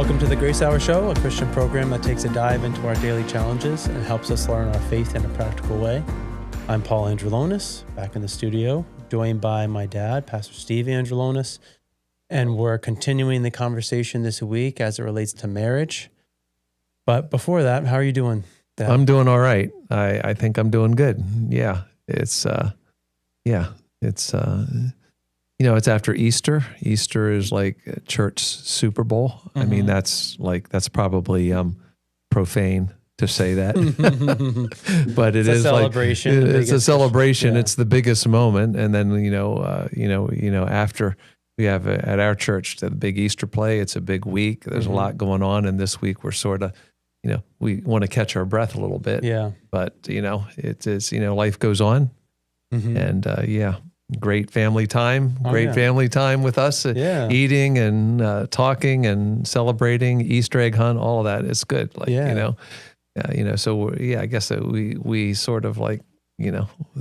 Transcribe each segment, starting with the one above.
Welcome to the Grace Hour Show, a Christian program that takes a dive into our daily challenges and helps us learn our faith in a practical way. I'm Paul Andrulonis, back in the studio, joined by my dad, Pastor Steve Andrulonis, and we're continuing the conversation this week as it relates to marriage. But before that, how are you doing, Dad? I'm doing all right. I think I'm doing good. Yeah, it's it's after Easter. Easter is like a church Super Bowl. Mm-hmm. I mean, that's probably profane to say that, but it's a celebration. It's a celebration. Yeah. It's the biggest moment, and then after we have at our church the big Easter play. It's a big week. There's a lot going on, and this week we're sort of, we want to catch our breath a little bit. Yeah, but it is life goes on, and great family time. Family time with us, eating and talking and celebrating, Easter egg hunt, all of that. It's good. So I guess that we sort of it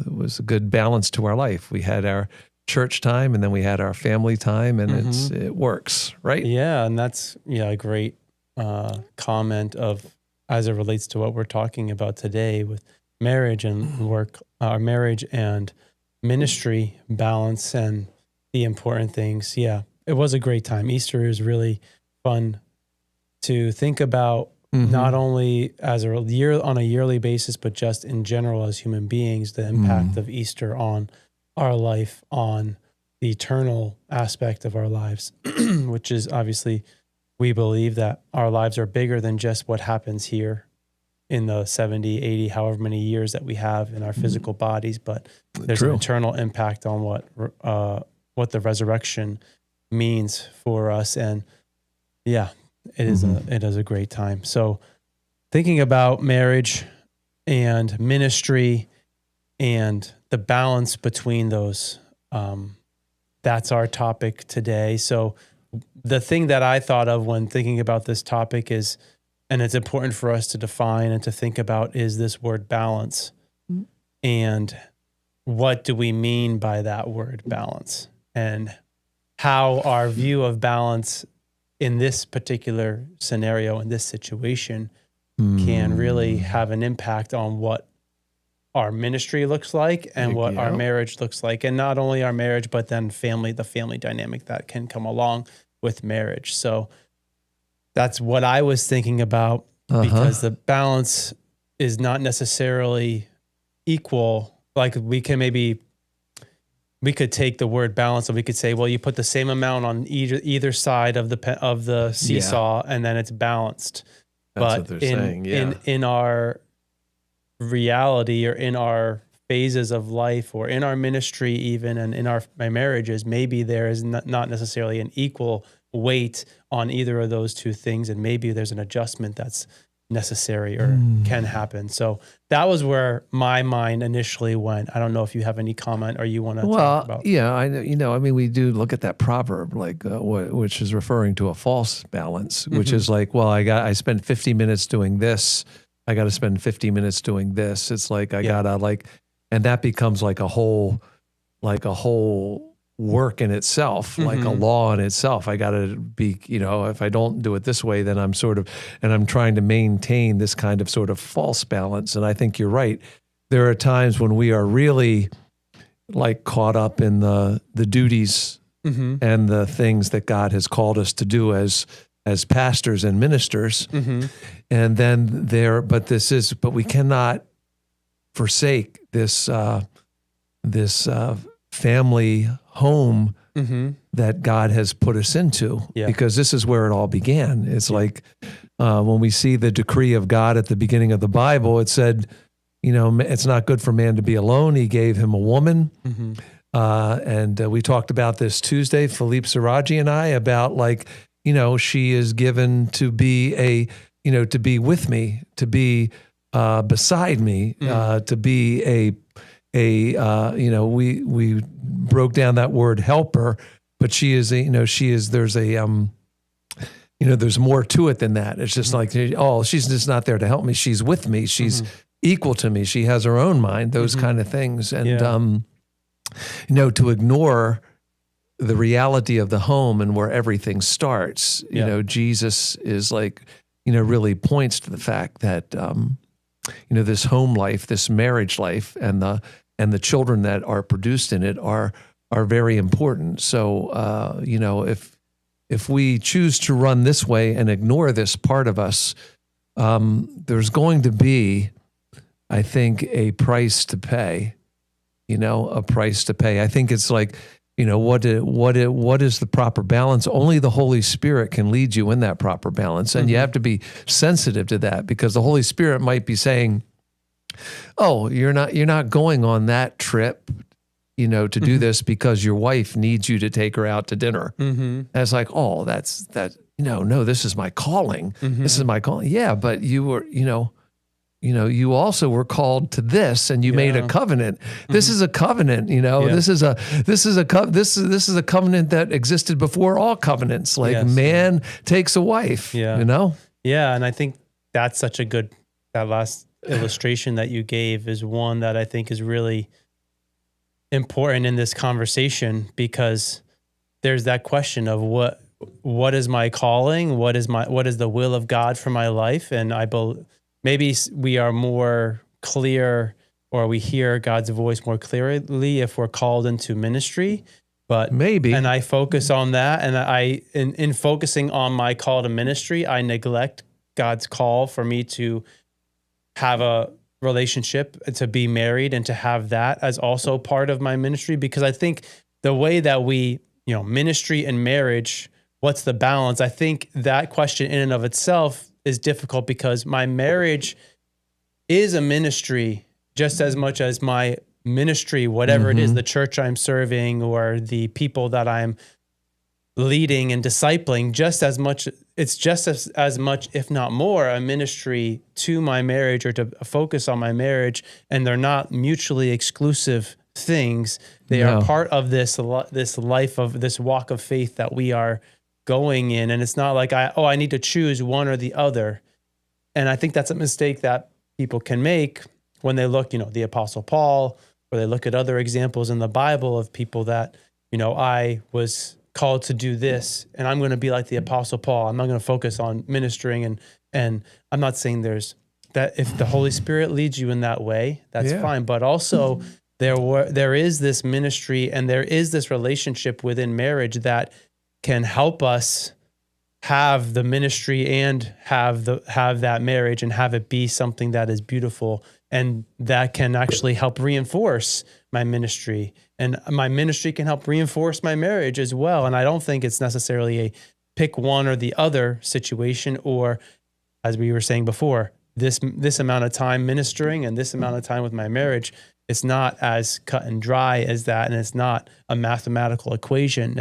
was a good balance to our life. We had our church time and then we had our family time, and it works, right? Yeah, and that's a great comment of as it relates to what we're talking about today with marriage and work, our marriage and ministry balance and the important things. Yeah, it was a great time. Easter is really fun to think about, not only as on a yearly basis, but just in general as human beings, the impact of Easter on our life, on the eternal aspect of our lives, which is obviously, we believe that our lives are bigger than just what happens here in the 70, 80, however many years that we have in our physical bodies, but there's an eternal impact on what the resurrection means for us. And it is a great time. So thinking about marriage and ministry and the balance between those, that's our topic today. So the thing that I thought of when thinking about this topic is, and it's important for us to define and to think about, is this word balance. And what do we mean by that word balance? And how our view of balance in this particular scenario, in this situation, can really have an impact on what our ministry looks like and what our marriage looks like. And not only our marriage, but then the family dynamic that can come along with marriage. So that's what I was thinking about, because the balance is not necessarily equal. Like we could take the word balance and we could say, well, you put the same amount on either side of the seesaw, and then it's balanced. That's what they're saying. Yeah. In our reality, or in our phases of life, or in our ministry even, and in our marriages, maybe there is not necessarily an equal weight on either of those two things, and maybe there's an adjustment that's necessary or can happen. So that was where my mind initially went. I don't know if you have any comment or you want to talk about. Yeah, I know. We do look at that proverb, which is referring to a false balance, which is I spent 50 minutes doing this. I got to spend 50 minutes doing this. It's like and that becomes like a whole work in itself, like a law in itself. I got to be, if I don't do it this way, then I'm I'm trying to maintain this kind of sort of false balance. And I think you're right. There are times when we are really caught up in the duties and the things that God has called us to do as pastors and ministers. And then but we cannot forsake this family home that God has put us into, because this is where it all began. It's when we see the decree of God at the beginning of the Bible, it said, it's not good for man to be alone. He gave him a woman. And we talked about this Tuesday, Philippe Siraji and I, about she is given to be to be with me, to be beside me, to be we broke down that word helper, but there's more to it than that. It's just she's just not there to help me. She's with me. She's equal to me. She has her own mind, those kind of things. And, to ignore the reality of the home and where everything starts. You Yeah. know, Jesus is like, you know, really points to the fact that, you know, this home life, this marriage life, and the children that are produced in it are very important. So, you know, if we choose to run this way and ignore this part of us, there's going to be, I think, a price to pay. You know, a price to pay. I think it's like, you know, what is the proper balance? Only the Holy Spirit can lead you in that proper balance, and you have to be sensitive to that, because the Holy Spirit might be saying, "Oh, you're not going on that trip, you know, to do this because your wife needs you to take her out to dinner." And it's like, "Oh, that's that. No, this is my calling. This is my calling." Yeah, but you were, you also were called to this, and you made a covenant. This is a covenant, you know. Yeah. This is a covenant that existed before all covenants. Like, man takes a wife, you know. Yeah, and I think that's such a good, that last illustration that you gave is one that I think is really important in this conversation, because there's that question of what is my calling? What is the will of God for my life? And maybe we are more clear, or we hear God's voice more clearly if we're called into ministry. But maybe, and I focus on that, and in focusing on my call to ministry, I neglect God's call for me to have a relationship, to be married, and to have that as also part of my ministry. Because I think the way that we, ministry and marriage, what's the balance? I think that question in and of itself is difficult, because my marriage is a ministry just as much as my ministry, whatever it is, the church I'm serving or the people that I'm leading and discipling, just as much, it's just as much, if not more, a ministry to my marriage, or to focus on my marriage. And they're not mutually exclusive things. They are part of this life of this walk of faith that we are going in. And it's not like I need to choose one or the other. And I think that's a mistake that people can make when they look, the Apostle Paul, or they look at other examples in the Bible of people that, I was called to do this, and I'm going to be like the Apostle Paul. I'm not going to focus on ministering. And I'm not saying there's that, if the Holy Spirit leads you in that way, that's fine. But also there is this ministry, and there is this relationship within marriage that can help us have the ministry and have that marriage, and have it be something that is beautiful, and that can actually help reinforce my ministry, and my ministry can help reinforce my marriage as well. And I don't think it's necessarily a pick one or the other situation, or, as we were saying before, this amount of time ministering and this amount of time with my marriage. It's not as cut and dry as that, and it's not a mathematical equation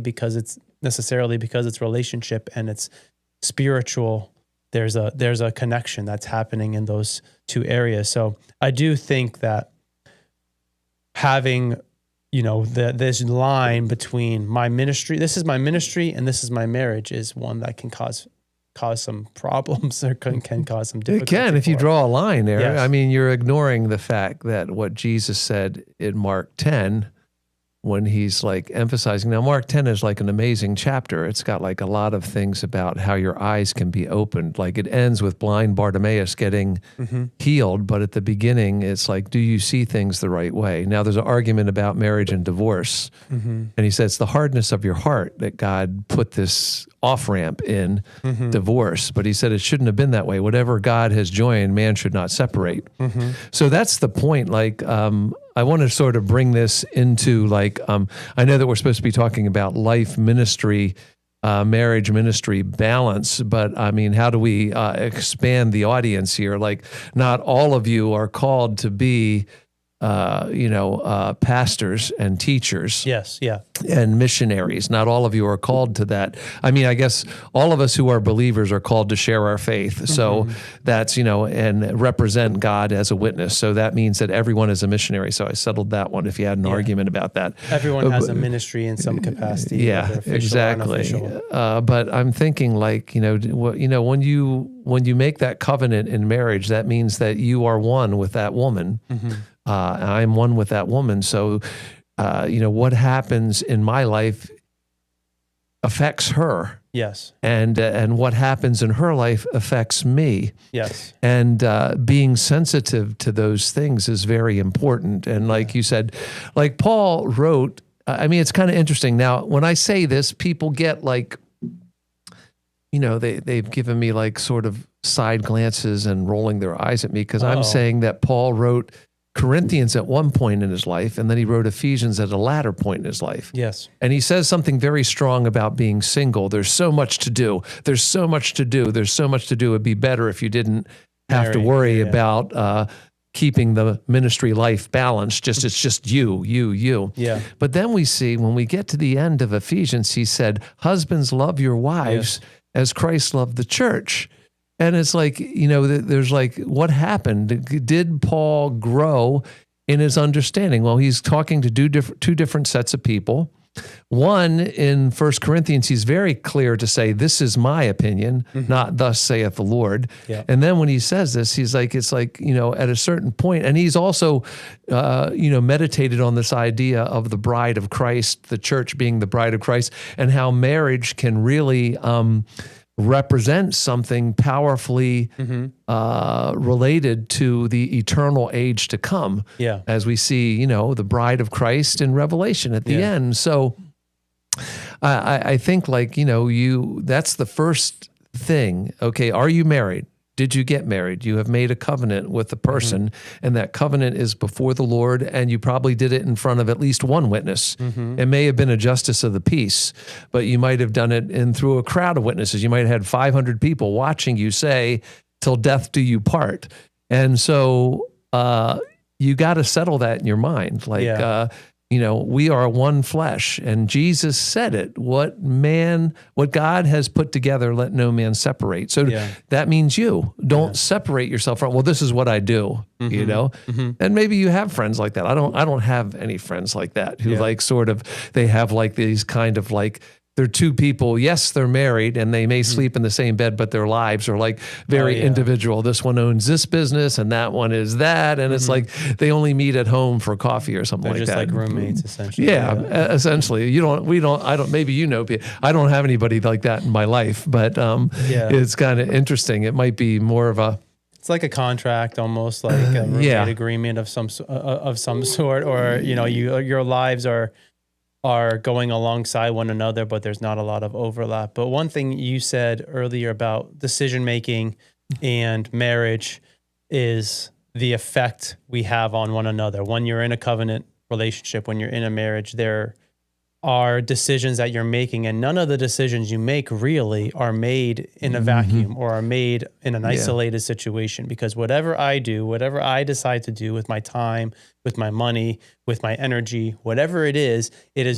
because it's relationship and it's spiritual. There's a connection that's happening in those two areas. So I do think that having, this line between my ministry, this is my ministry, and this is my marriage, is one that can cause some problems, or can cause some difficulty. It can, if you draw a line there. Yes. I mean, you're ignoring the fact that what Jesus said in Mark 10, when he's like emphasizing. Now, Mark 10 is like an amazing chapter. It's got like a lot of things about how your eyes can be opened. Like, it ends with blind Bartimaeus getting healed, but at the beginning, it's like, do you see things the right way? Now, there's an argument about marriage and divorce, and he says it's the hardness of your heart that God put this off-ramp in divorce, but he said it shouldn't have been that way. Whatever God has joined, man should not separate. So that's the point. Like, I want to sort of bring this into like, I know that we're supposed to be talking about life ministry, marriage ministry balance, but I mean, how do we expand the audience here? Like, not all of you are called to be pastors and teachers. Yes, yeah. And missionaries. Not all of you are called to that. I mean, I guess all of us who are believers are called to share our faith. So that's, and represent God as a witness. So that means that everyone is a missionary. So I settled that one if you had an argument about that. Everyone has a ministry in some capacity. Yeah, exactly. But I'm thinking like, when you make that covenant in marriage, that means that you are one with that woman. I'm one with that woman. So what happens in my life affects her. Yes. And what happens in her life affects me. Yes. And being sensitive to those things is very important. And like you said, like Paul wrote, I mean, it's kind of interesting. Now, when I say this, people get like, they've given me like sort of side glances and rolling their eyes at me because I'm saying that Paul wrote Corinthians at one point in his life, and then he wrote Ephesians at a latter point in his life. Yes. And he says something very strong about being single. There's so much to do. There's so much to do. There's so much to do. It'd be better if you didn't have to worry about keeping the ministry life balanced. It's just you. Yeah. But then we see when we get to the end of Ephesians, he said, husbands, love your wives as Christ loved the church. And it's like, there's like, what happened? Did Paul grow in his understanding? Well, he's talking to two different sets of people. One, in 1 Corinthians, he's very clear to say, this is my opinion, not thus saith the Lord. Yeah. And then when he says this, he's like, it's like, at a certain point, and he's also, meditated on this idea of the bride of Christ, the church being the bride of Christ, and how marriage can really represent something powerfully related to the eternal age to come. Yeah. As we see, the bride of Christ in Revelation at the end. So I think like, that's the first thing. Okay. Are you married? Did you get married? You have made a covenant with the person, and that covenant is before the Lord, and you probably did it in front of at least one witness. It may have been a justice of the peace, but you might have done it through a crowd of witnesses. You might have had 500 people watching you say, till death do you part. And so you got to settle that in your mind. Like, we are one flesh, and Jesus said it. What God has put together, let no man separate. So that means you don't separate yourself from, well, this is what I do, and maybe you have friends like that. I don't have any friends like that who like sort of, they have like these kind of like, they're two people. Yes, they're married and they may sleep in the same bed, but their lives are like very individual. This one owns this business and that one is that. And it's like they only meet at home for coffee or something like that. They're just like roommates, essentially. Yeah, essentially. I don't have anybody like that in my life, but it's kind of interesting. It might be more of a, it's like a contract, almost like a roommate agreement of some sort, or your lives are going alongside one another, but there's not a lot of overlap. But one thing you said earlier about decision-making and marriage is the effect we have on one another. When you're in a covenant relationship, when you're in a marriage, there are decisions that you're making, and none of the decisions you make really are made in a vacuum or are made in an isolated situation, because whatever I do, whatever I decide to do with my time, with my money, with my energy, whatever it is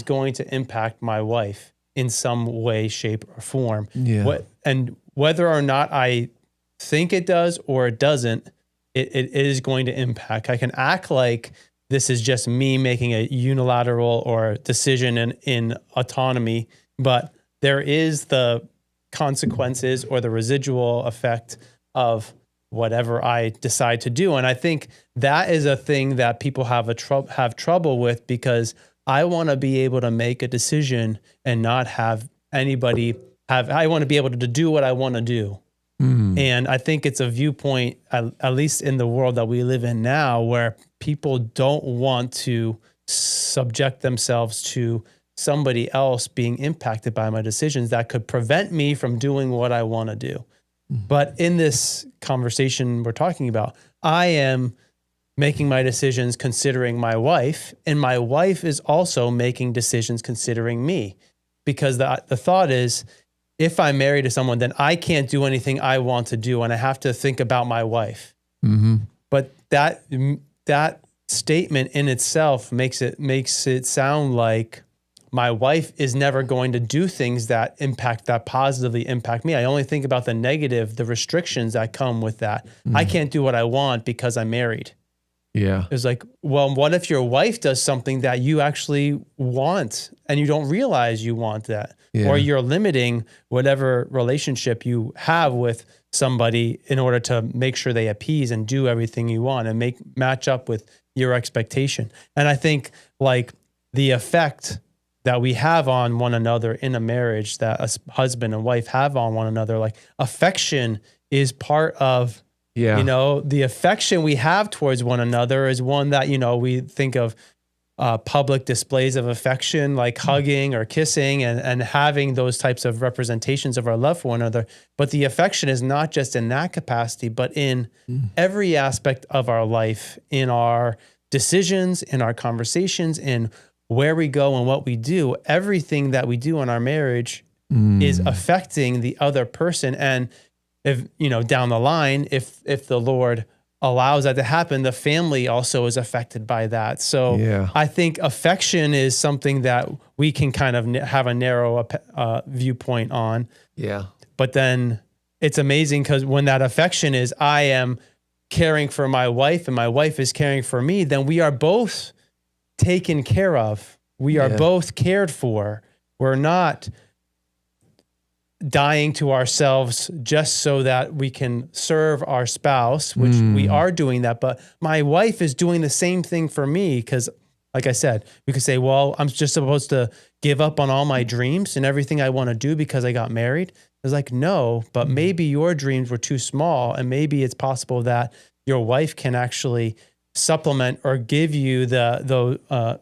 going to impact my wife in some way, shape, or form. Yeah. And whether or not I think it does or it doesn't, it is going to impact. I can act like this is just me making a unilateral or decision in autonomy, but there is the consequences or the residual effect of whatever I decide to do. And I think that is a thing that people have trouble with, because I want to be able to make a decision and not have anybody I want to be able to do what I want to do. And I think it's a viewpoint, at least in the world that we live in now, where people don't want to subject themselves to somebody else being impacted by my decisions that could prevent me from doing what I want to do. But in this conversation we're talking about, I am making my decisions considering my wife, and my wife is also making decisions considering me, because the thought is, if I'm married to someone, then I can't do anything I want to do, and I have to think about my wife. But that statement in itself makes it sound like my wife is never going to do things that positively impact me. I only think about the negative, the restrictions that come with that. I can't do what I want because I'm married. Yeah. It's like, well, what if your wife does something that you actually want and you don't realize you want that? Yeah. Or you're limiting whatever relationship you have with somebody in order to make sure they appease and do everything you want and match up with your expectation. And I think like the effect that we have on one another in a marriage, that a husband and wife have on one another. Like affection is part of, the affection we have towards one another is one that, we think of public displays of affection, like hugging or kissing and having those types of representations of our love for one another. But the affection is not just in that capacity, but in every aspect of our life, in our decisions, in our conversations, in where we go and what we do. Everything that we do in our marriage is affecting the other person. And if, down the line, if the Lord allows that to happen, the family also is affected by that. So I think affection is something that we can kind of have a narrow viewpoint on. Yeah. But then it's amazing because when that affection is, I am caring for my wife and my wife is caring for me, then we are both taken care of. We are both cared for. We're not dying to ourselves just so that we can serve our spouse, which we are doing that. But my wife is doing the same thing for me because, like I said, we could say, well, I'm just supposed to give up on all my dreams and everything I want to do because I got married. It's like, no, but maybe your dreams were too small, and maybe it's possible that your wife can actually supplement or give you the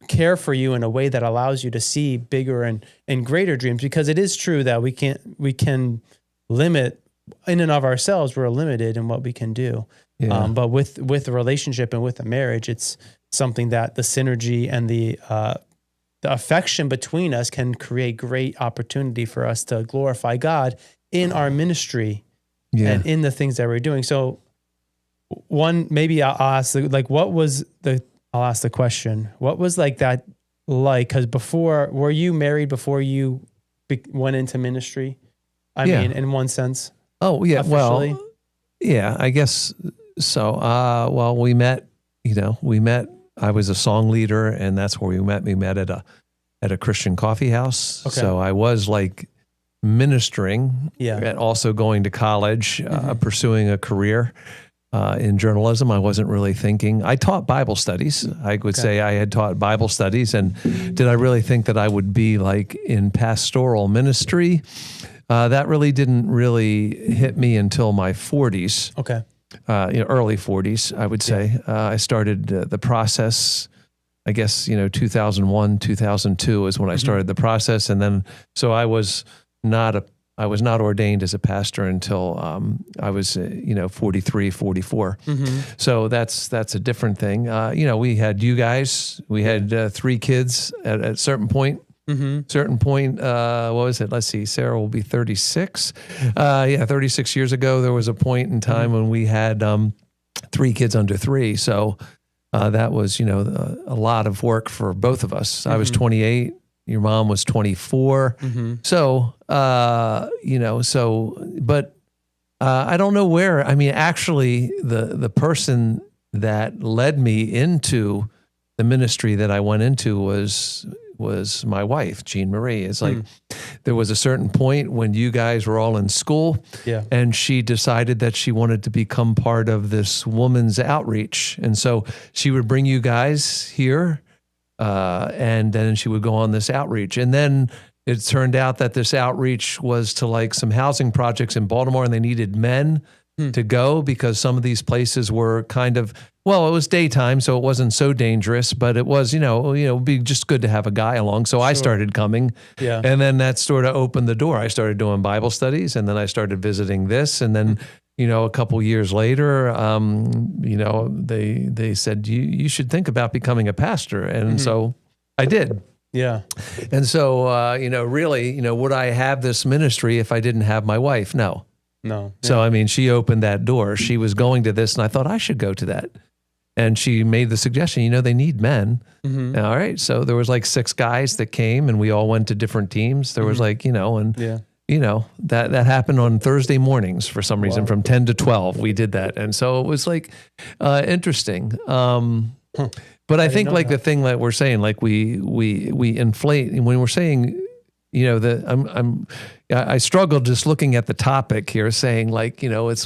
care for you in a way that allows you to see bigger and greater dreams. Because it is true that we can limit in and of ourselves. We're limited in what we can do. But with a relationship and with a marriage, it's something that the synergy and the affection between us can create great opportunity for us to glorify God in our ministry and in the things that we're doing. So maybe I'll ask, I'll ask the question, what was that like? Because were you married before you went into ministry? I mean, in one sense. Oh, yeah. Officially? Well, yeah, I guess so. We met, I was a song leader, and that's where we met. We met at a Christian coffee house. Okay. So I was ministering and also going to college, pursuing a career in journalism. I wasn't really thinking. I taught Bible studies. I would say I had taught Bible studies. And did I really think that I would be in pastoral ministry? That really didn't really hit me until my 40s. Okay. Early 40s, I would say. I started the process, I guess, 2001, 2002 is when I started the process. And then, so I was not ordained as a pastor until I was, 43, 44. So that's a different thing. We had you guys, we had 3 kids at a certain point. Certain point, what was it? Let's see, Sarah will be 36. 36 years ago, there was a point in time when we had 3 kids under 3. So that was, a lot of work for both of us. I was 28. Your mom was 24. So, but I don't know where. I mean, actually, the person that led me into the ministry that I went into was my wife, Jean Marie. It's there was a certain point when you guys were all in school, and she decided that she wanted to become part of this woman's outreach. And so she would bring you guys here, and then she would go on this outreach. And then it turned out that this outreach was to some housing projects in Baltimore, and they needed men to go because some of these places were kind of, it was daytime, so it wasn't so dangerous, but it was, it'd be just good to have a guy along. So I started coming, and then that sort of opened the door. I started doing Bible studies, and then I started visiting this, and then, a couple years later, they said, you should think about becoming a pastor. And so I did. Yeah. And so, really, would I have this ministry if I didn't have my wife? No. So, she opened that door. She was going to this, and I thought I should go to that. And she made the suggestion, they need men. All right. So there was 6 guys that came, and we all went to different teams. There was that happened on Thursday mornings for some reason, from 10 to 12, we did that. And so it was interesting. But I think the thing that we're saying, we inflate when we're saying, I struggle just looking at the topic here, saying it's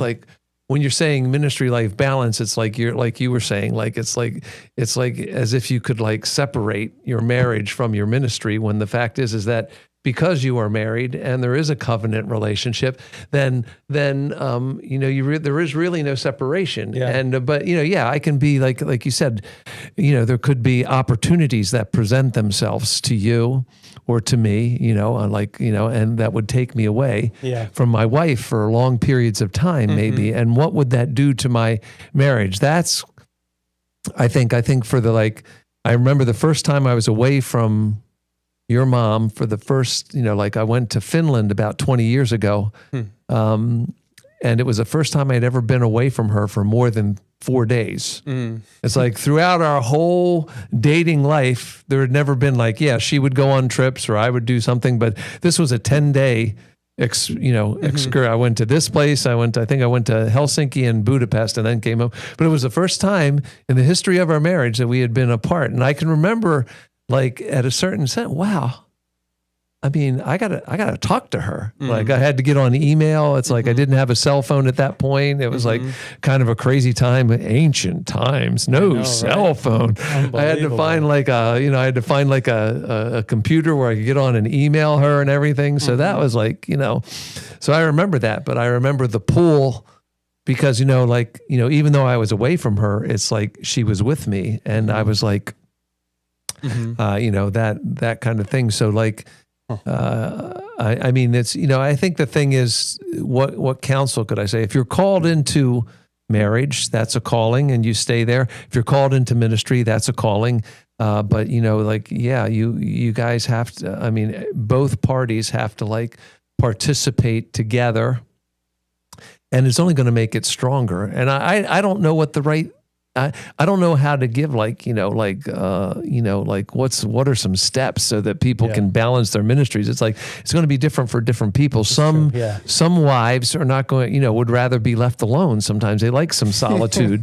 when you're saying ministry life balance, it's like you were saying, it's like as if you could like separate your marriage from your ministry, when the fact is that because you are married and there is a covenant relationship, then there is really no separation. Yeah. But I can be like you said, there could be opportunities that present themselves to you or to me, and that would take me away from my wife for long periods of time, maybe. And what would that do to my marriage? That's, I think for I remember the first time I was away from your mom for the first, I went to Finland about 20 years ago. And it was the first time I'd ever been away from her for more than 4 days. It's like throughout our whole dating life, there had never been she would go on trips or I would do something, but this was a 10-day excursion. I went to this place. I think I went to Helsinki and Budapest and then came home. But it was the first time in the history of our marriage that we had been apart. And I can remember at a certain sense, wow, I mean, I gotta talk to her. Like I had to get on email. It's like I didn't have a cell phone at that point. It was like kind of a crazy time, ancient times, no cell phone. I had to find a computer where I could get on and email her and everything. So that was so I remember that, but I remember the pull because, even though I was away from her, it's like she was with me and I was like, that kind of thing. So I mean, it's, I think the thing is, what counsel could I say? If you're called into marriage, that's a calling and you stay there. If you're called into ministry, that's a calling. But you guys have to, I mean, both parties have to participate together, and it's only going to make it stronger. And I don't know what the right, I don't know how to give what are some steps so that people can balance their ministries. It's it's going to be different for different people. Some wives are not going, would rather be left alone. Sometimes they like some solitude.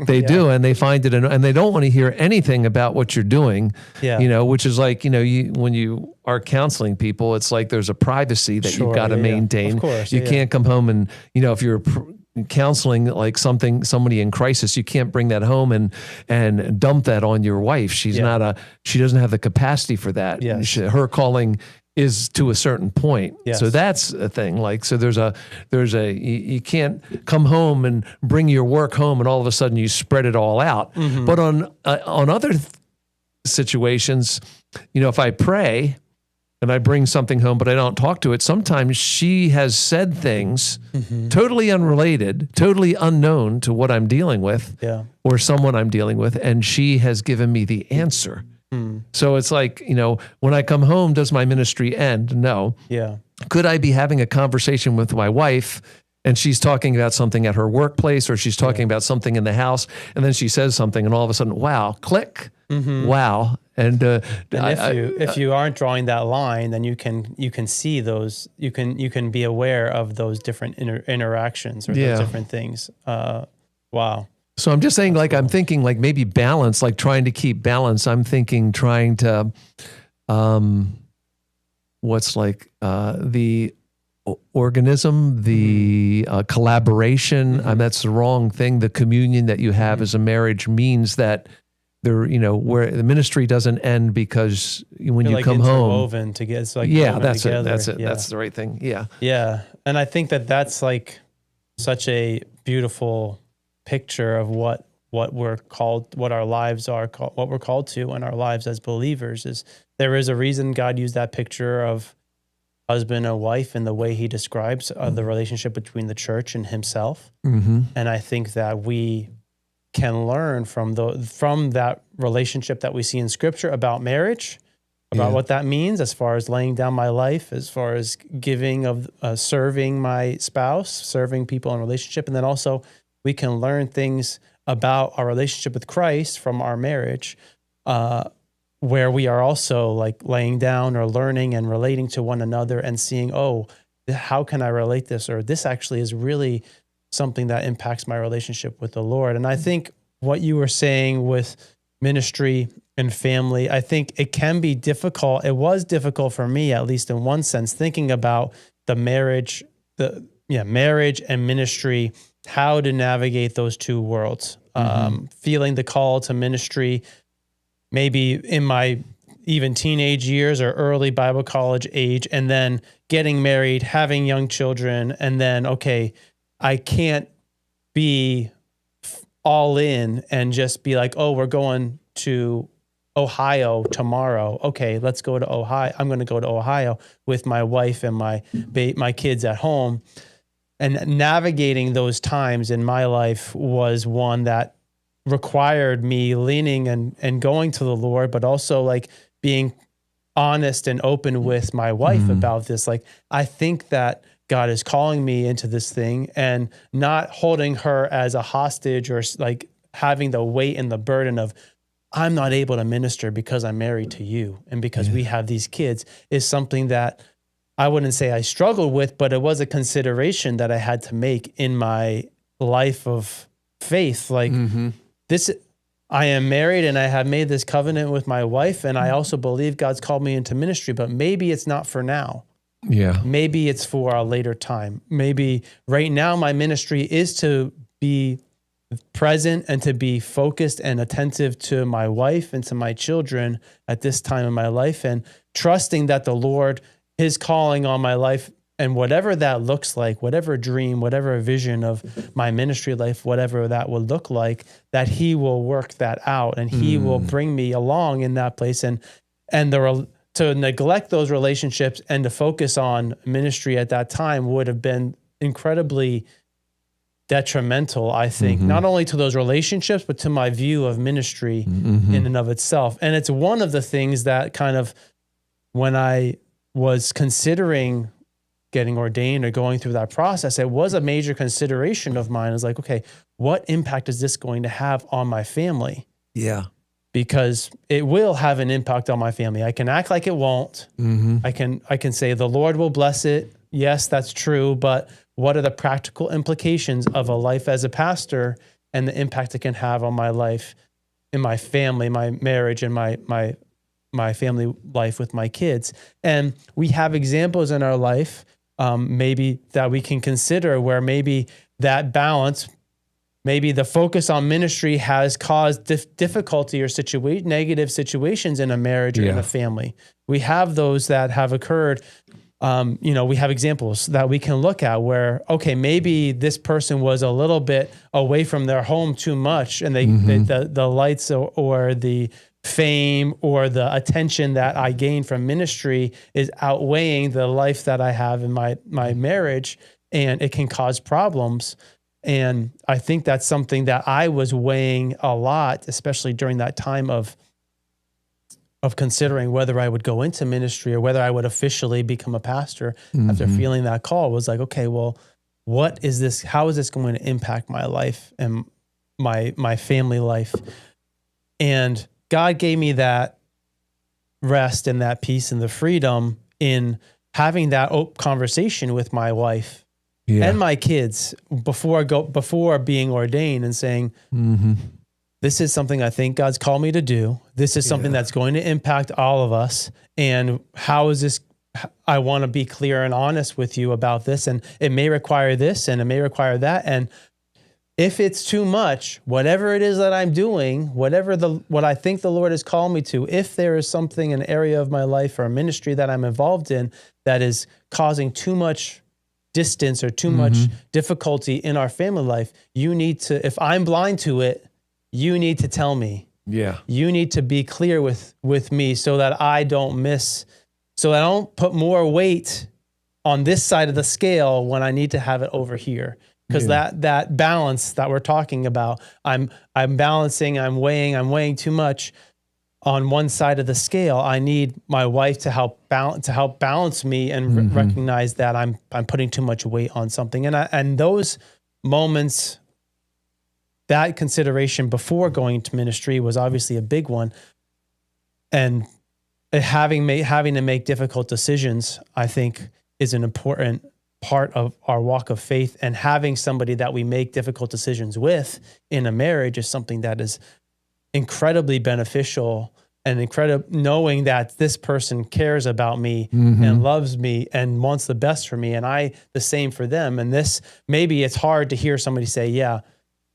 They do, and they find it, and they don't want to hear anything about what you're doing. Which is when you are counseling people, it's like there's a privacy that you've got to maintain. Of course, you can't come home and if you're counseling somebody in crisis, you can't bring that home and dump that on your wife. She doesn't have the capacity for that. Her calling is to a certain point. So that's a thing. So you can't come home and bring your work home and all of a sudden you spread it all out. But on other situations, if I pray and I bring something home, but I don't talk to it, sometimes she has said things totally unrelated, totally unknown to what I'm dealing with or someone I'm dealing with, and she has given me the answer. So it's when I come home, does my ministry end? No. Could I be having a conversation with my wife and she's talking about something at her workplace or she's talking about something in the house, and then she says something and all of a sudden, wow, click, wow. And if you aren't drawing that line, then you can see those. You can be aware of those different interactions or those different things. Wow. So I'm just saying, I'm thinking maybe balance, trying to keep balance. I'm thinking trying to, the organism, the collaboration. That's the wrong thing. The communion that you have as a marriage means that there, where the ministry doesn't end because when you come home, woven together. It's that's together. That's it. That's the right thing. Yeah. And I think that's such a beautiful picture of what we're called, what our lives are called, what we're called to in our lives as believers. Is there is a reason God used that picture of husband and wife in the way he describes the relationship between the church and himself. And I think that we can learn from that relationship that we see in Scripture about marriage, about what that means as far as laying down my life, as far as giving of serving my spouse, serving people in relationship. And then also we can learn things about our relationship with Christ from our marriage, where we are also laying down or learning and relating to one another and seeing, how can I relate this? Or this actually is really something that impacts my relationship with the Lord. And I think what you were saying with ministry and family, I think it can be difficult. It was difficult for me, at least in one sense, thinking about the marriage and ministry how to navigate those two worlds. Feeling the call to ministry, maybe in my even teenage years or early Bible college age, and then getting married, having young children, and then, okay, I can't be all in and just be like, oh, we're going to Ohio tomorrow. Okay, let's go to Ohio. I'm going to go to Ohio with my wife and my kids at home. And navigating those times in my life was one that required me leaning and going to the Lord, but also like being honest and open with my wife about this. Like, I think that God is calling me into this thing, and not holding her as a hostage or like having the weight and the burden of, I'm not able to minister because I'm married to you and because we have these kids, is something that I wouldn't say I struggled with, but it was a consideration that I had to make in my life of faith. Like this, I am married and I have made this covenant with my wife, and I also believe God's called me into ministry, but maybe it's not for now. Yeah. Maybe it's for a later time. Maybe right now my ministry is to be present and to be focused and attentive to my wife and to my children at this time in my life, and trusting that the Lord, his calling on my life, and whatever that looks like, whatever dream, whatever vision of my ministry life, whatever that would look like, that he will work that out and he will bring me along in that place. And to neglect those relationships and to focus on ministry at that time would have been incredibly detrimental, I think, not only to those relationships, but to my view of ministry in and of itself. And it's one of the things that kind of, when I was considering getting ordained or going through that process, it was a major consideration of mine. It's like, okay, what impact is this going to have on my family? Yeah. Because it will have an impact on my family. I can act like it won't. I can say the Lord will bless it. Yes, that's true. But what are the practical implications of a life as a pastor and the impact it can have on my life, in my family, my marriage, and my family life with my kids? And we have examples in our life, maybe that we can consider, where maybe that balance, maybe the focus on ministry has caused difficulty or negative situations in a marriage or in a family. We have those that have occurred. We have examples that we can look at where, okay, maybe this person was a little bit away from their home too much, and the lights or the fame or the attention that I gain from ministry is outweighing the life that I have in my marriage, and it can cause problems. And I think that's something that I was weighing a lot, especially during that time of considering whether I would go into ministry or whether I would officially become a pastor after feeling that call. Was like, okay, well, what is this? How is this going to impact my life and my family life? And God gave me that rest and that peace and the freedom in having that conversation with my wife and my kids before being ordained, and saying, this is something I think God's called me to do. This is something that's going to impact all of us. And how is this? I want to be clear and honest with you about this. And it may require this and it may require that. And if it's too much, whatever it is that I'm doing, what I think the Lord has called me to, if there is something, an area of my life or a ministry that I'm involved in that is causing too much distance or too much difficulty in our family life, you need to, if I'm blind to it, you need to tell me. Yeah. You need to be clear with me so that I don't so I don't put more weight on this side of the scale when I need to have it over here. Because that balance that we're talking about, I'm balancing, I'm weighing too much on one side of the scale. I need my wife to help balance me and recognize that I'm putting too much weight on something. And those moments, that consideration before going to ministry was obviously a big one. And having to make difficult decisions, I think, is an important part of our walk of faith. And having somebody that we make difficult decisions with in a marriage is something that is incredibly beneficial and incredible knowing that this person cares about me Mm-hmm. and loves me and wants the best for me, and I the same for them. And this, maybe it's hard to hear somebody say, yeah,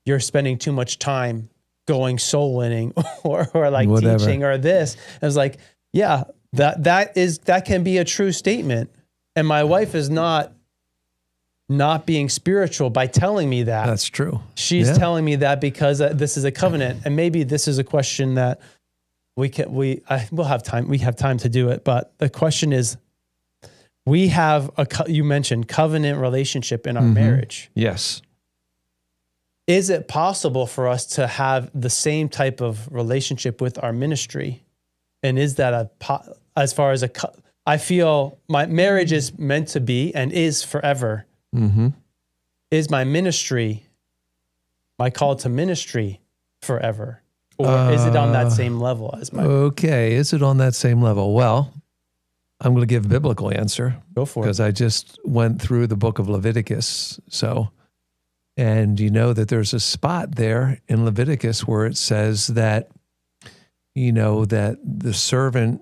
you're spending too much time going soul winning or like Whatever. teaching or this. And I was like, yeah, that can be a true statement. And my wife is not being spiritual by telling me that. That's true. She's telling me that because this is a covenant, and maybe this is a question that we'll have time. We have time to do it, but the question is, we have you mentioned covenant relationship in our marriage. Yes. Is it possible for us to have the same type of relationship with our ministry? And is that as far as I feel my marriage is meant to be and is forever. Mm-hmm. Is my ministry, my call to ministry, forever? Or is it on that same level as my... Okay, is it on that same level? Well, I'm going to give a biblical answer. Go for it. Because I just went through the book of Leviticus. And you know that there's a spot there in Leviticus where it says that, that the servant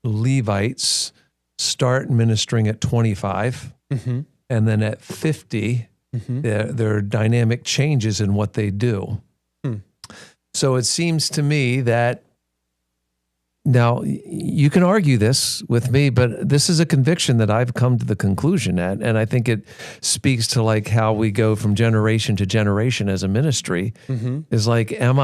Levites start ministering at 25. Mm-hmm. And then at 50, there are dynamic changes in what they do. So it seems to me that, now you can argue this with me, but this is a conviction that I've come to the conclusion at, and I think it speaks to like how we go from generation to generation as a ministry, is like, will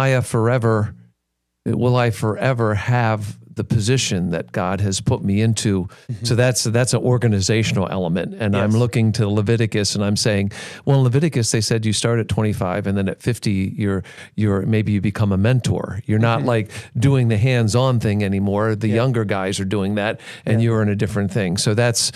I forever have the position that God has put me into? So that's an organizational element. And I'm looking to Leviticus and I'm saying, well, in Leviticus, they said you start at 25 and then at 50, maybe you become a mentor. You're not like doing the hands-on thing anymore. The younger guys are doing that and you're in a different thing. So that's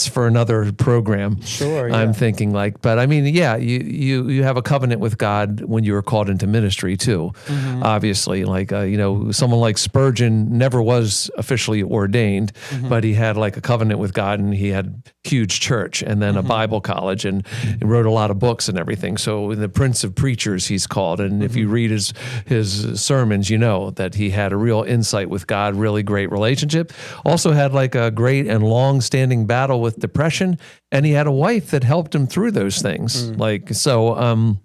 for another program. Sure. I'm thinking like, but I mean, you have a covenant with God when you were called into ministry too. Obviously, like, someone like Spurgeon never was officially ordained, but he had like a covenant with God and he had huge church and then a Bible college and wrote a lot of books and everything. So the Prince of Preachers, he's called. And if you read his sermons, you know that he had a real insight with God, really great relationship. Also had like a great and long-standing battle with depression. And he had a wife that helped him through those things. So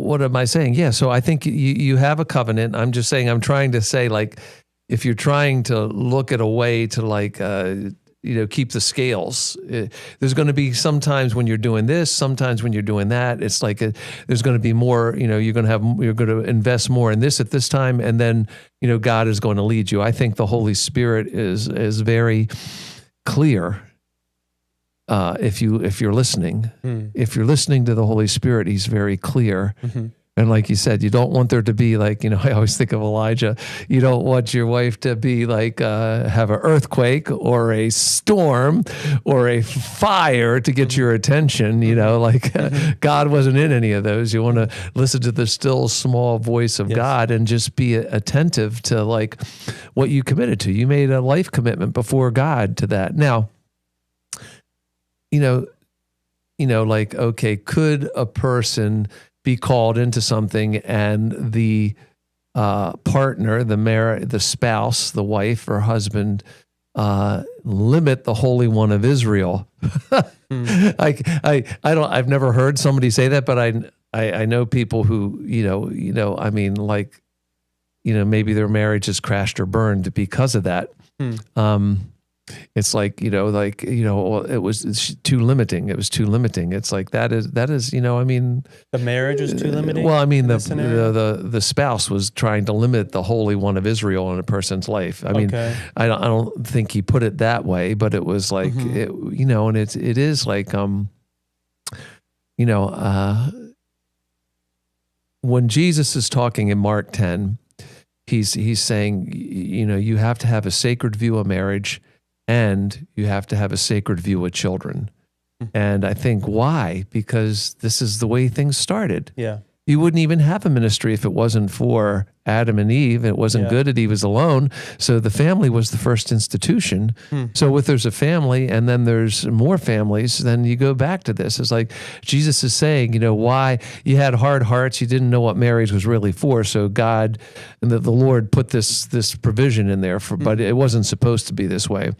what am I saying? Yeah, so I think you have a covenant. I'm just saying, I'm trying to say, like, if you're trying to look at a way to like, keep the scales, there's going to be sometimes when you're doing this, sometimes when you're doing that. It's like there's going to be more, you're going to invest more in this at this time, and then, God is going to lead you. I think the Holy Spirit is very clear. If you're listening, if you're listening to the Holy Spirit, he's very clear. And like you said, you don't want there to be like, I always think of Elijah. You don't want your wife to be like, have an earthquake or a storm or a fire to get your attention. God wasn't in any of those. You want to listen to the still small voice of God and just be attentive to like what you committed to. You made a life commitment before God to that. Now, like, okay, could a person be called into something and the partner, the spouse, the wife or husband, limit the Holy One of Israel? I've never heard somebody say that, but I know people who, maybe their marriage has crashed or burned because of that. It's like, it was too limiting. It was too limiting. It's like, that is, the marriage was too limiting. Well, the spouse was trying to limit the Holy One of Israel in a person's life. I don't think he put it that way, but it was like, and it is like, when Jesus is talking in Mark 10, he's saying, you have to have a sacred view of marriage, and you have to have a sacred view of children. And I think why? Because this is the way things started. Yeah. You wouldn't even have a ministry if it wasn't for Adam and Eve. It wasn't good that he was alone. So the family was the first institution. So if there's a family and then there's more families, then you go back to this. It's like Jesus is saying, why you had hard hearts, you didn't know what marriage was really for. So God and the Lord put this provision in there but it wasn't supposed to be this way.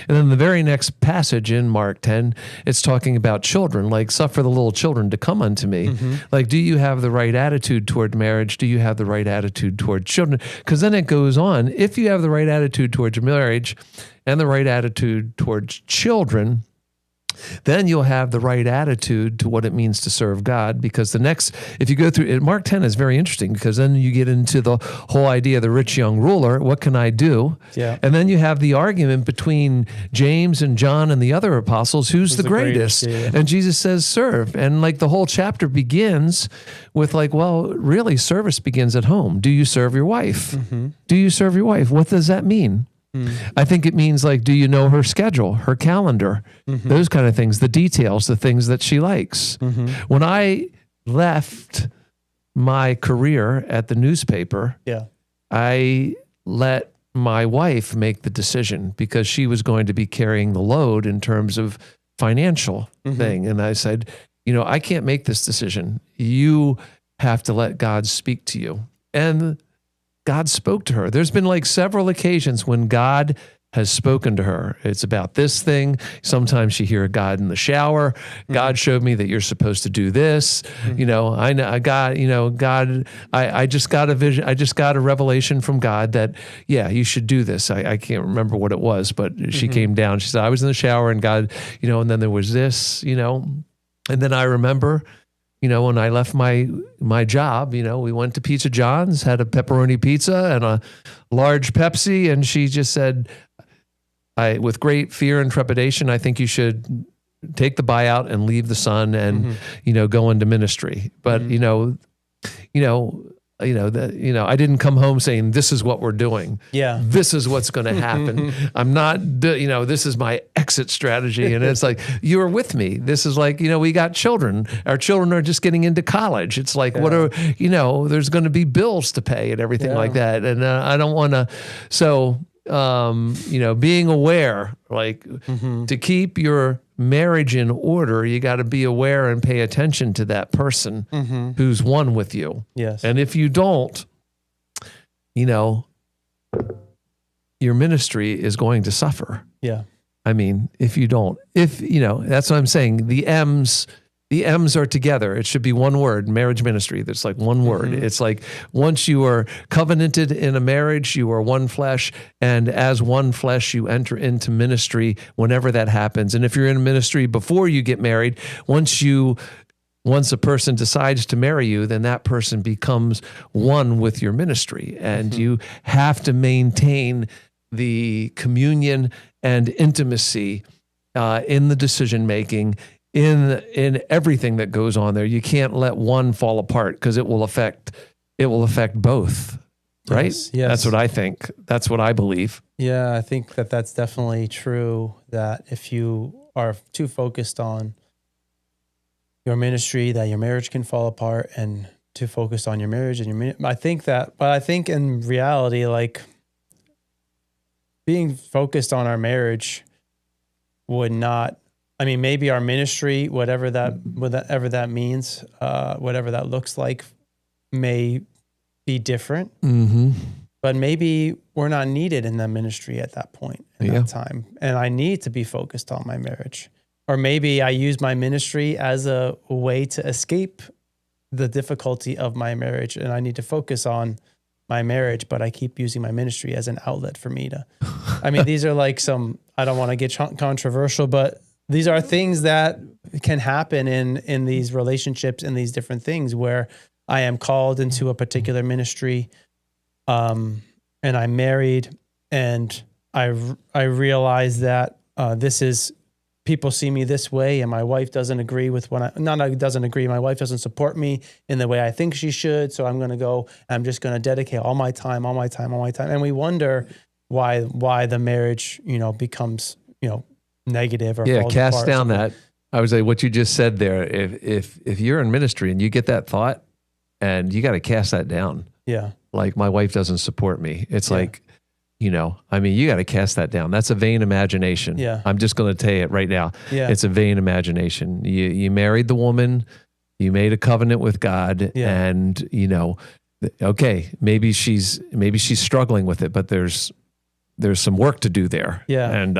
And then the very next passage in Mark 10, it's talking about children, like suffer the little children to come unto me. Like, do you have the right attitude toward marriage? Do you have the right attitude toward children? Because then it goes on. If you have the right attitude towards marriage and the right attitude towards children, then you'll have the right attitude to what it means to serve God. Because if you go through, Mark 10 is very interesting because then you get into the whole idea of the rich young ruler. What can I do? Yeah. And then you have the argument between James and John and the other apostles, who's the greatest? Yeah. And Jesus says, serve. And like the whole chapter begins with like, well, really service begins at home. Do you serve your wife? Do you serve your wife? What does that mean? I think it means like, do you know her schedule, her calendar, those kind of things, the details, the things that she likes. When I left my career at the newspaper, I let my wife make the decision because she was going to be carrying the load in terms of financial thing. And I said, I can't make this decision. You have to let God speak to you. And God spoke to her. There's been like several occasions when God has spoken to her. It's about this thing. Sometimes she hear God in the shower. God showed me that you're supposed to do this. I just got a vision. I just got a revelation from God that, you should do this. I can't remember what it was, but she came down. She said, I was in the shower and God, and then there was this, and then I remember, when I left my job, we went to Pizza John's, had a pepperoni pizza and a large Pepsi, and she just said, with great fear and trepidation, I think you should take the buyout and leave the Sun and, go into ministry. But, I didn't come home saying, this is what we're doing. Yeah. This is what's going to happen. I'm not, this is my exit strategy. And it's like, you were with me. This is like, we got children. Our children are just getting into college. It's like, what are, there's going to be bills to pay and everything like that. And I don't want to, so, being aware, like to keep your marriage in order, you got to be aware and pay attention to that person who's one with you. Yes. And if you don't, your ministry is going to suffer. Yeah. I mean, if you don't, that's what I'm saying. The M's are together. It should be one word, marriage ministry. That's like one word. It's like once you are covenanted in a marriage, you are one flesh. And as one flesh, you enter into ministry whenever that happens. And if you're in ministry before you get married, once a person decides to marry you, then that person becomes one with your ministry. And you have to maintain the communion and intimacy in the decision-making, in everything that goes on there. You can't let one fall apart because it will affect both, right? Yes. That's what I think. That's what I believe. Yeah, I think that's definitely true, that if you are too focused on your ministry, that your marriage can fall apart, and too focused on your marriage and I think in reality, like being focused on our marriage would not, maybe our ministry, whatever that means, whatever that looks like, may be different. But maybe we're not needed in the ministry at that point, that time. And I need to be focused on my marriage. Or maybe I use my ministry as a way to escape the difficulty of my marriage, and I need to focus on my marriage, but I keep using my ministry as an outlet for me to, these are like I don't want to get controversial, but these are things that can happen in these relationships and these different things where I am called into a particular ministry, and I'm married, and I realize that this is, people see me this way, and my wife doesn't agree with my wife doesn't support me in the way I think she should, so I'm just going to dedicate all my time. And we wonder why the marriage, becomes, negative or falls cast apart. Down that. I would say what you just said there, if you're in ministry and you get that thought, and you got to cast that down. Yeah. like my wife doesn't support me. It's Yeah. like, you got to cast that down. That's a vain imagination. Yeah. I'm just going to tell you it right now. Yeah. It's a vain imagination. You married the woman, you made a covenant with God, and okay, maybe she's struggling with it, but there's some work to do there. Yeah. And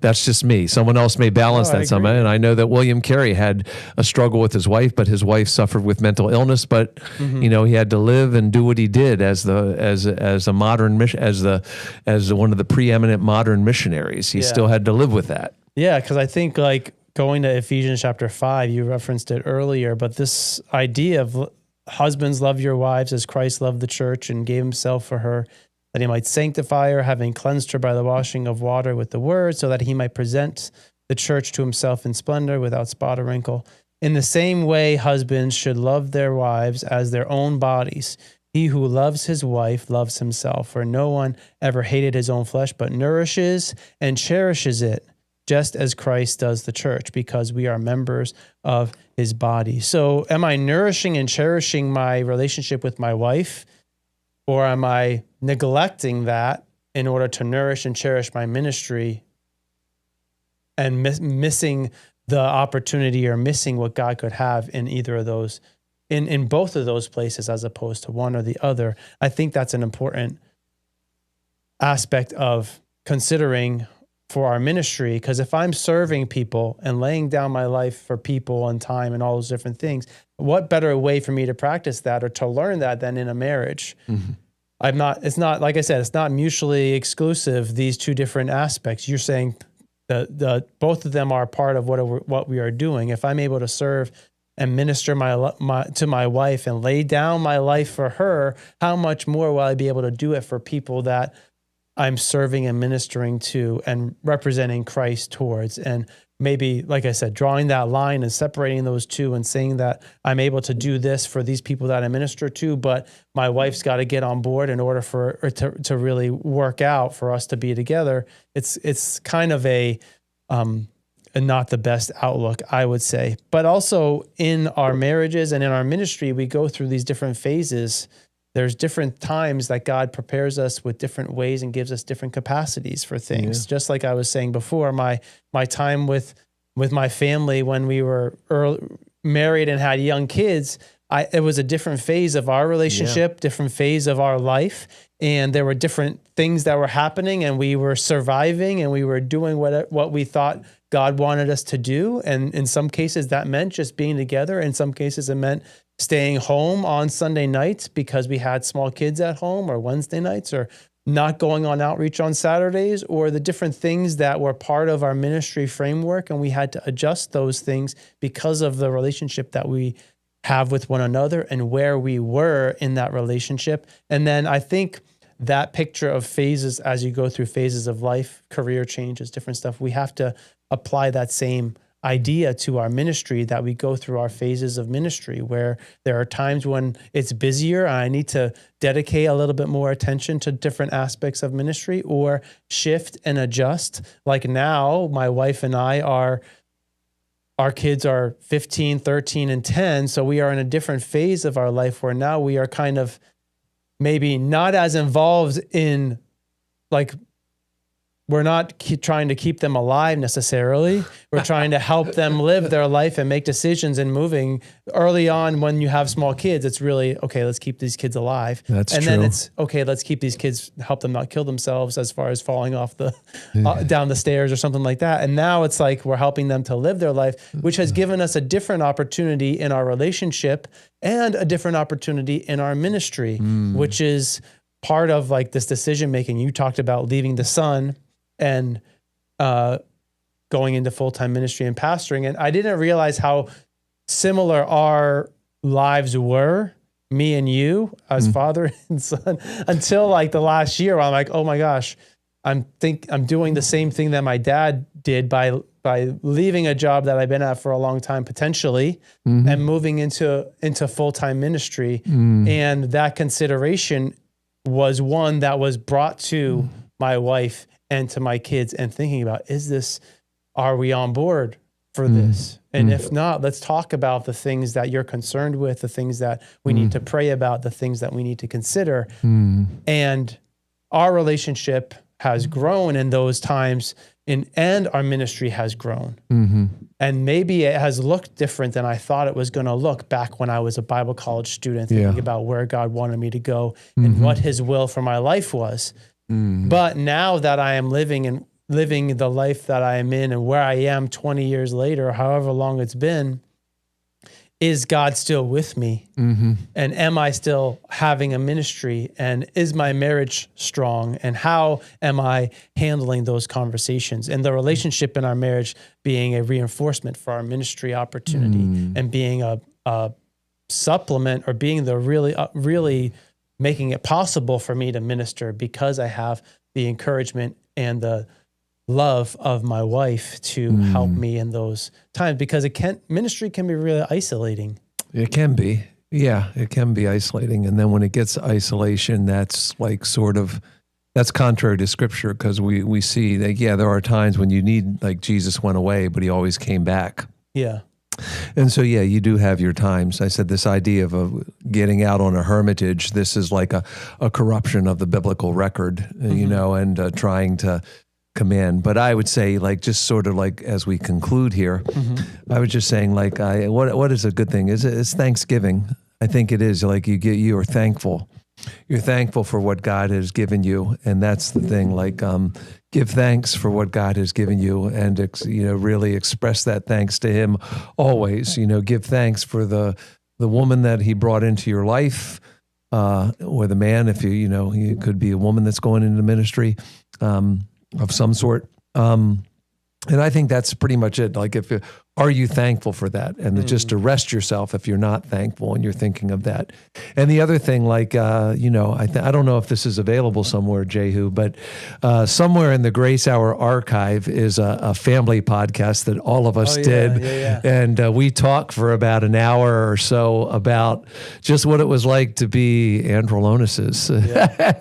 that's just me. Someone else may balance that somehow. And I know that William Carey had a struggle with his wife, but his wife suffered with mental illness. But he had to live and do what he did as a modern mission, as one of the preeminent modern missionaries. He still had to live with that. Yeah, because I think like going to Ephesians chapter 5, you referenced it earlier, but this idea of husbands, love your wives as Christ loved the church and gave himself for her, that he might sanctify her, having cleansed her by the washing of water with the word, so that he might present the church to himself in splendor, without spot or wrinkle. In the same way, husbands should love their wives as their own bodies. He who loves his wife loves himself, for no one ever hated his own flesh, but nourishes and cherishes it, just as Christ does the church, because we are members of his body. So am I nourishing and cherishing my relationship with my wife? Or am I neglecting that in order to nourish and cherish my ministry and missing the opportunity or missing what God could have in either of those, in both of those places as opposed to one or the other? I think that's an important aspect of considering for our ministry, because if I'm serving people and laying down my life for people and time and all those different things, what better way for me to practice that or to learn that than in a marriage? It's not, like I said, it's not mutually exclusive, these two different aspects. You're saying both of them are part of what we are doing. If I'm able to serve and minister to my wife and lay down my life for her, how much more will I be able to do it for people that I'm serving and ministering to and representing Christ towards? And maybe, like I said, drawing that line and separating those two and saying that I'm able to do this for these people that I minister to, but my wife's got to get on board in order for it to really work out for us to be together. It's kind of a not the best outlook, I would say. But also in our marriages and in our ministry, we go through these different phases. There's different times that God prepares us with different ways and gives us different capacities for things. Yeah. Just like I was saying before, my time with my family when we were married and had young kids, it was a different phase of our relationship, different phase of our life. And there were different things that were happening, and we were surviving and we were doing what we thought God wanted us to do. And in some cases that meant just being together. In some cases it meant staying home on Sunday nights because we had small kids at home, or Wednesday nights, or not going on outreach on Saturdays, or the different things that were part of our ministry framework. And we had to adjust those things because of the relationship that we have with one another and where we were in that relationship. And then I think that picture of phases, as you go through phases of life, career changes, different stuff, we have to apply that same idea to our ministry, that we go through our phases of ministry where there are times when it's busier and I need to dedicate a little bit more attention to different aspects of ministry, or shift and adjust. Like now, my wife and I our kids are 15, 13, and 10. So we are in a different phase of our life where now we are kind of maybe not as involved in, like, we're not trying to keep them alive necessarily. We're trying to help them live their life and make decisions and moving. Early on, when you have small kids, it's really, okay, let's keep these kids alive. That's and true. Then it's, okay, let's keep these kids, help them not kill themselves as far as falling off down the stairs or something like that. And now it's like we're helping them to live their life, which has given us a different opportunity in our relationship and a different opportunity in our ministry, which is part of like this decision making. You talked about leaving the son and going into full-time ministry and pastoring. And I didn't realize how similar our lives were, me and you, as father and son, until like the last year where I'm like, oh my gosh, I'm doing the same thing that my dad did by leaving a job that I've been at for a long time, potentially, and moving into full-time ministry. And that consideration was one that was brought to my wife and to my kids, and thinking about, are we on board for this? And if not, let's talk about the things that you're concerned with, the things that we need to pray about, the things that we need to consider. And our relationship has grown in those times, and our ministry has grown. And maybe it has looked different than I thought it was going to look back when I was a Bible college student, thinking about where God wanted me to go and what his will for my life was. But now that I am living the life that I am in and where I am 20 years later, however long it's been, is God still with me? And am I still having a ministry? And is my marriage strong? And how am I handling those conversations? And the relationship in our marriage being a reinforcement for our ministry opportunity and being a supplement, or being the really making it possible for me to minister, because I have the encouragement and the love of my wife to help me in those times, because ministry can be really isolating. It can be. Yeah, it can be isolating. And then when it gets to isolation, that's like that's contrary to scripture, because we see that, there are times when you need, like Jesus went away, but he always came back. Yeah. And so, you do have your times. I said this idea of getting out on a hermitage, this is like a corruption of the biblical record, and trying to command. But I would say, like, just sort of like as we conclude here, I was just saying, like, what is a good thing? It's Thanksgiving. I think it is. Like, you are thankful. You're thankful for what God has given you, and that's the thing. Like, give thanks for what God has given you, and really express that thanks to Him always. Give thanks for the woman that He brought into your life, or the man, if you could be a woman that's going into ministry. Of some sort. And I think that's pretty much it. Like, are you thankful for that? And just arrest yourself if you're not thankful and you're thinking of that. And the other thing, like, I don't know if this is available somewhere, Jehu, but somewhere in the Grace Hour archive is a family podcast that all of us did. And we talked for about an hour or so about just what it was like to be Andrulonises.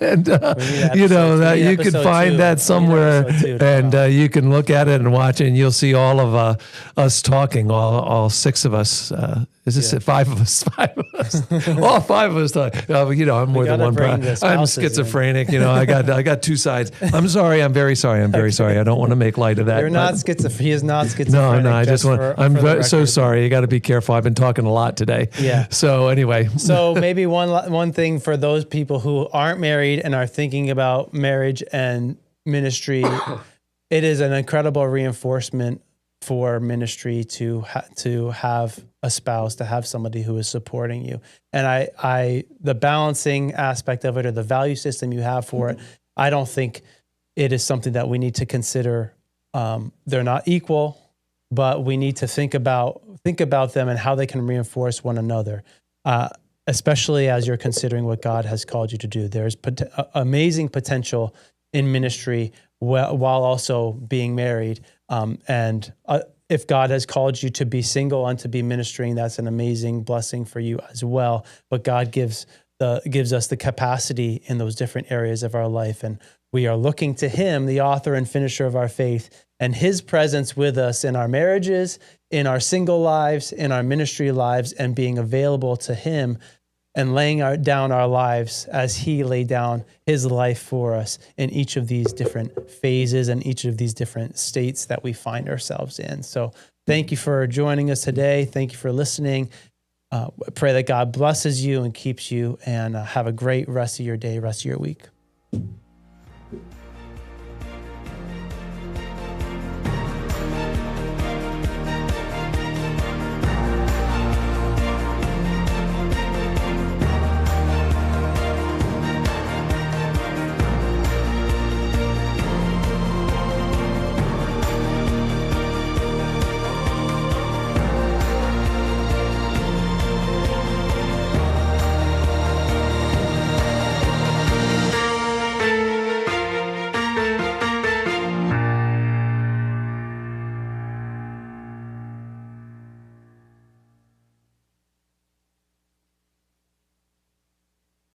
And, that you can find that somewhere, and you can look at it and watch it, and you'll see all of us talking, all six of us. Is this five of us? All five of us talking. I'm more than one. I'm schizophrenic. I got two sides. I'm sorry. I'm very sorry. I'm very sorry. I don't want to make light of that. You're not schizophrenic. He is not schizophrenic. No. I just want. I'm so sorry. You got to be careful. I've been talking a lot today. Yeah. So anyway. So maybe one thing for those people who aren't married and are thinking about marriage and ministry, it is an incredible reinforcement for ministry to have a spouse, to have somebody who is supporting you. And the balancing aspect of it, or the value system you have for it, I don't think it is something that we need to consider. They're not equal, but we need to think about them and how they can reinforce one another, especially as you're considering what God has called you to do. There's amazing potential in ministry while also being married. And if God has called you to be single and to be ministering, that's an amazing blessing for you as well. But God gives us the capacity in those different areas of our life. And we are looking to Him, the author and finisher of our faith, and His presence with us in our marriages, in our single lives, in our ministry lives, and being available to Him and laying down our lives as He laid down His life for us in each of these different phases and each of these different states that we find ourselves in. So thank you for joining us today. Thank you for listening. I pray that God blesses you and keeps you, and have a great rest of your day, rest of your week.